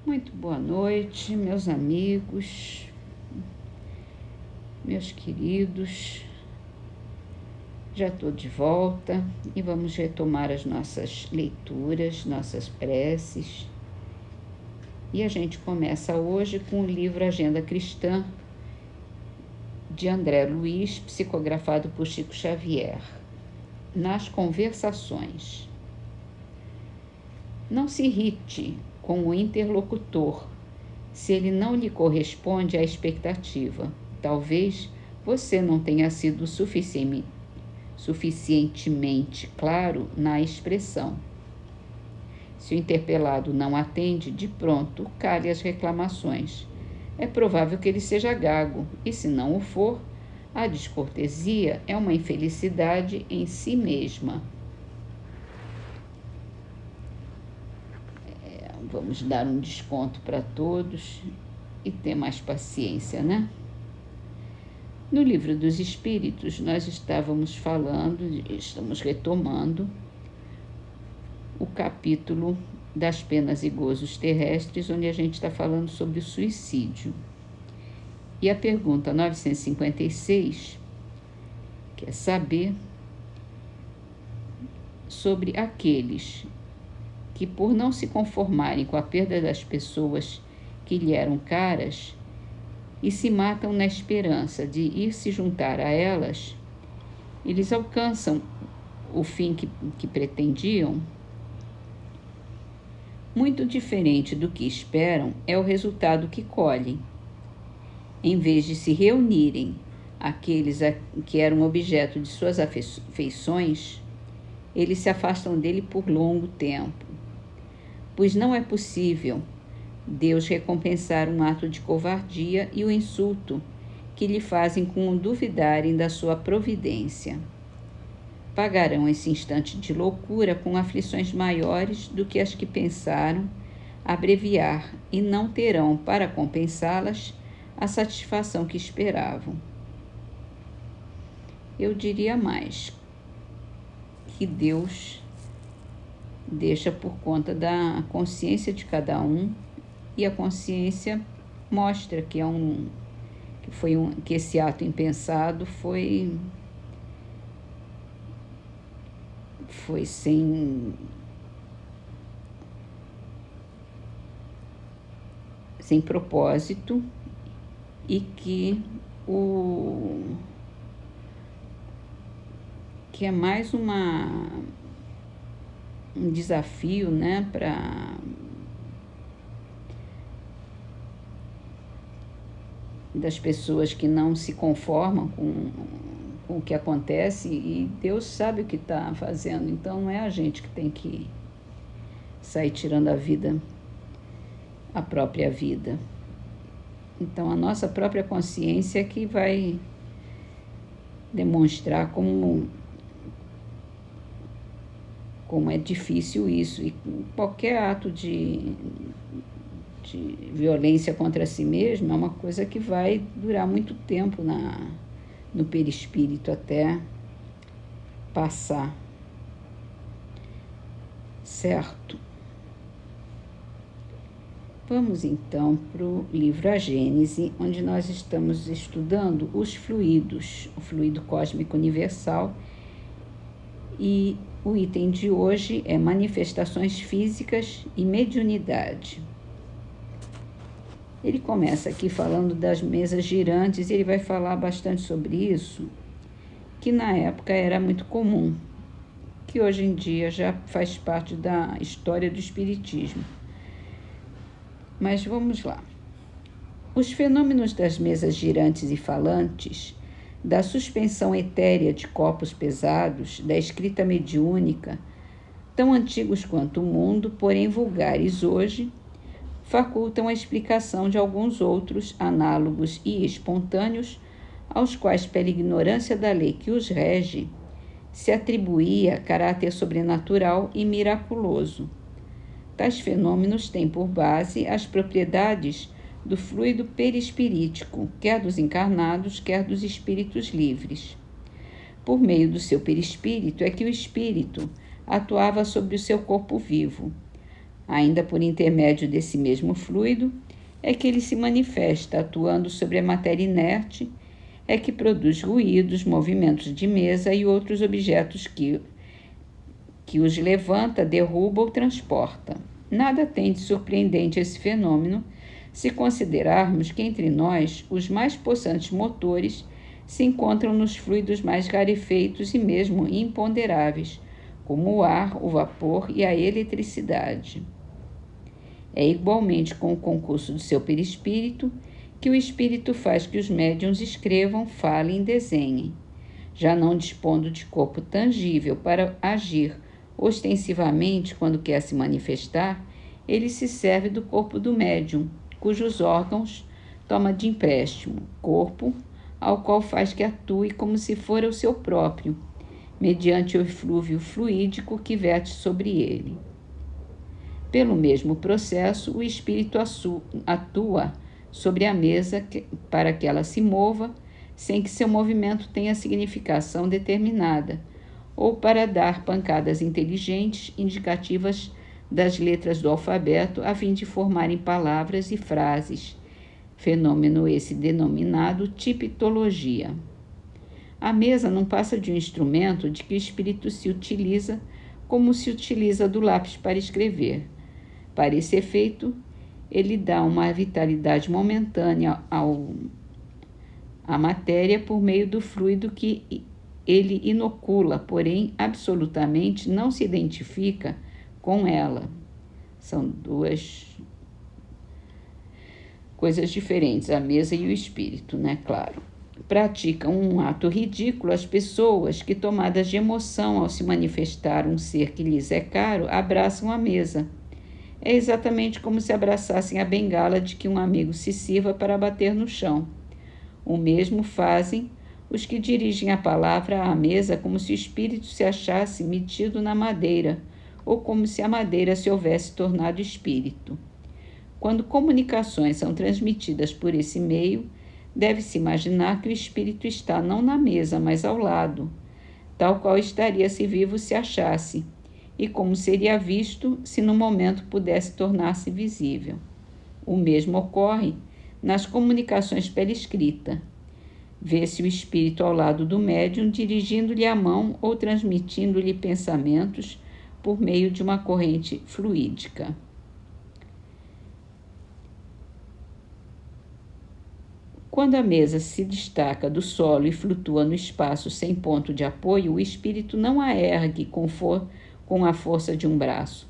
Muito boa noite, meus amigos, meus queridos. Já estou de volta e vamos retomar as nossas leituras, nossas preces. E a gente começa hoje com o livro Agenda Cristã, de André Luiz, psicografado por Chico Xavier. Nas conversações. Não se irrite com o interlocutor se ele não lhe corresponde à expectativa. Talvez você não tenha sido suficientemente claro na expressão. Se o interpelado não atende, de pronto, cale as reclamações. É provável que ele seja gago, e se não o for, a descortesia é uma infelicidade em si mesma. Vamos dar um desconto para todos e ter mais paciência, né? No Livro dos Espíritos, nós estamos retomando o capítulo das penas e gozos terrestres, onde a gente está falando sobre o suicídio. E a pergunta 956 quer saber sobre aqueles que, por não se conformarem com a perda das pessoas que lhe eram caras e se matam na esperança de ir se juntar a elas, eles alcançam o fim que pretendiam? Muito diferente do que esperam é o resultado que colhem. Em vez de se reunirem aqueles que eram objeto de suas afeições, eles se afastam dele por longo tempo. Pois não é possível Deus recompensar um ato de covardia e o insulto que lhe fazem com o duvidarem da sua providência. Pagarão esse instante de loucura com aflições maiores do que as que pensaram abreviar e não terão, para compensá-las, a satisfação que esperavam. Eu diria mais, que Deus deixa por conta da consciência de cada um, e a consciência mostra que que esse ato impensado foi sem propósito, e que é mais um desafio, né, das pessoas que não se conformam com o que acontece, e Deus sabe o que está fazendo, então não é a gente que tem que sair tirando a própria vida. Então a nossa própria consciência é que vai demonstrar como é difícil isso, e qualquer ato de violência contra si mesmo é uma coisa que vai durar muito tempo no perispírito até passar, certo? Vamos então para o livro A Gênese, onde nós estamos estudando os fluidos, o fluido cósmico universal, e o item de hoje é manifestações físicas e mediunidade. Ele começa aqui falando das mesas girantes, e ele vai falar bastante sobre isso, que na época era muito comum, que hoje em dia já faz parte da história do espiritismo. Mas vamos lá. Os fenômenos das mesas girantes e falantes, da suspensão etérea de corpos pesados, da escrita mediúnica, tão antigos quanto o mundo, porém vulgares hoje, facultam a explicação de alguns outros análogos e espontâneos, aos quais, pela ignorância da lei que os rege, se atribuía caráter sobrenatural e miraculoso. Tais fenômenos têm por base as propriedades do fluido perispirítico, quer dos encarnados, quer dos espíritos livres. Por meio do seu perispírito é que o espírito atuava sobre o seu corpo vivo. Ainda por intermédio desse mesmo fluido, é que ele se manifesta, atuando sobre a matéria inerte, é que produz ruídos, movimentos de mesa e outros objetos que os levanta, derruba ou transporta. Nada tem de surpreendente esse fenômeno se considerarmos que entre nós os mais possantes motores se encontram nos fluidos mais rarefeitos e mesmo imponderáveis, como o ar, o vapor e a eletricidade. É igualmente com o concurso do seu perispírito que o espírito faz que os médiuns escrevam, falem e desenhem. Já não dispondo de corpo tangível para agir ostensivamente quando quer se manifestar, ele se serve do corpo do médium, cujos órgãos toma de empréstimo, corpo ao qual faz que atue como se fora o seu próprio, mediante o eflúvio fluídico que verte sobre ele. Pelo mesmo processo, o espírito atua sobre a mesa para que ela se mova, sem que seu movimento tenha significação determinada, ou para dar pancadas inteligentes, indicativas das letras do alfabeto, a fim de formarem palavras e frases, fenômeno esse denominado tipitologia. A mesa não passa de um instrumento de que o espírito se utiliza como se utiliza do lápis para escrever. Para esse efeito, ele dá uma vitalidade momentânea à matéria por meio do fluido que ele inocula, porém absolutamente não se identifica com ela. São duas coisas diferentes, a mesa e o espírito, né? Claro. Praticam um ato ridículo as pessoas que, tomadas de emoção ao se manifestar um ser que lhes é caro, abraçam a mesa. É exatamente como se abraçassem a bengala de que um amigo se sirva para bater no chão. O mesmo fazem os que dirigem a palavra à mesa como se o espírito se achasse metido na madeira, ou como se a madeira se houvesse tornado espírito. Quando comunicações são transmitidas por esse meio, deve-se imaginar que o espírito está não na mesa, mas ao lado, tal qual estaria se vivo se achasse, e como seria visto se no momento pudesse tornar-se visível. O mesmo ocorre nas comunicações pela escrita. Vê-se o espírito ao lado do médium, dirigindo-lhe a mão ou transmitindo-lhe pensamentos por meio de uma corrente fluídica. Quando a mesa se destaca do solo e flutua no espaço sem ponto de apoio, o espírito não a ergue com a força de um braço.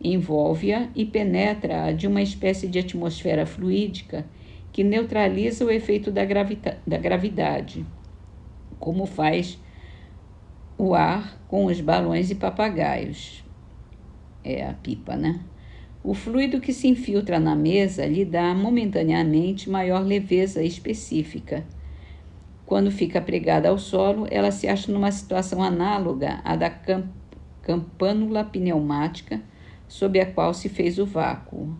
Envolve-a e penetra-a de uma espécie de atmosfera fluídica que neutraliza o efeito da gravidade, como faz o ar com os balões e papagaios. É a pipa, né? O fluido que se infiltra na mesa lhe dá momentaneamente maior leveza específica. Quando fica pregada ao solo, ela se acha numa situação análoga à da campânula pneumática sob a qual se fez o vácuo.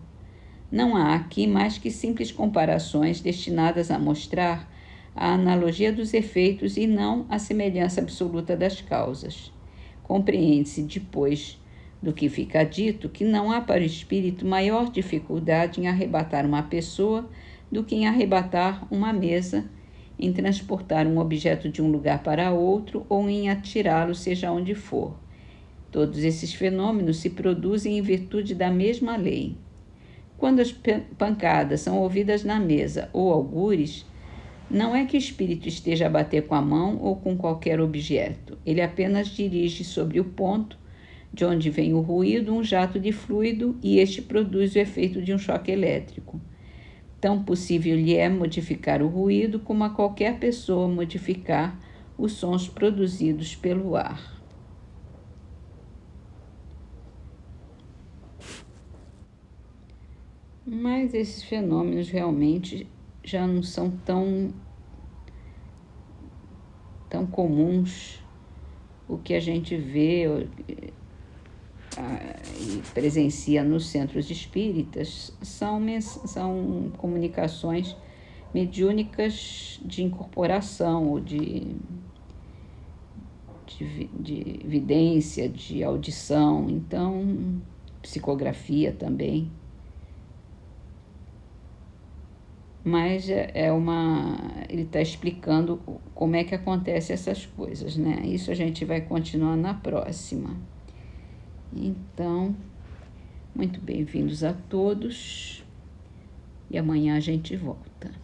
Não há aqui mais que simples comparações destinadas a mostrar a analogia dos efeitos e não a semelhança absoluta das causas. Compreende-se, depois do que fica dito, que não há para o espírito maior dificuldade em arrebatar uma pessoa do que em arrebatar uma mesa, em transportar um objeto de um lugar para outro ou em atirá-lo seja onde for. Todos esses fenômenos se produzem em virtude da mesma lei. Quando as pancadas são ouvidas na mesa ou algures, não é que o espírito esteja a bater com a mão ou com qualquer objeto. Ele apenas dirige sobre o ponto de onde vem o ruído um jato de fluido e este produz o efeito de um choque elétrico. Tão possível lhe é modificar o ruído como a qualquer pessoa modificar os sons produzidos pelo ar. Mas esses fenômenos realmente já não são tão comuns. O que a gente vê e presencia nos centros espíritas são comunicações mediúnicas de incorporação ou de vidência, de audição. Então, psicografia também. Mas ele está explicando como é que acontece essas coisas, né? Isso a gente vai continuar na próxima. Então, muito bem-vindos a todos e amanhã a gente volta.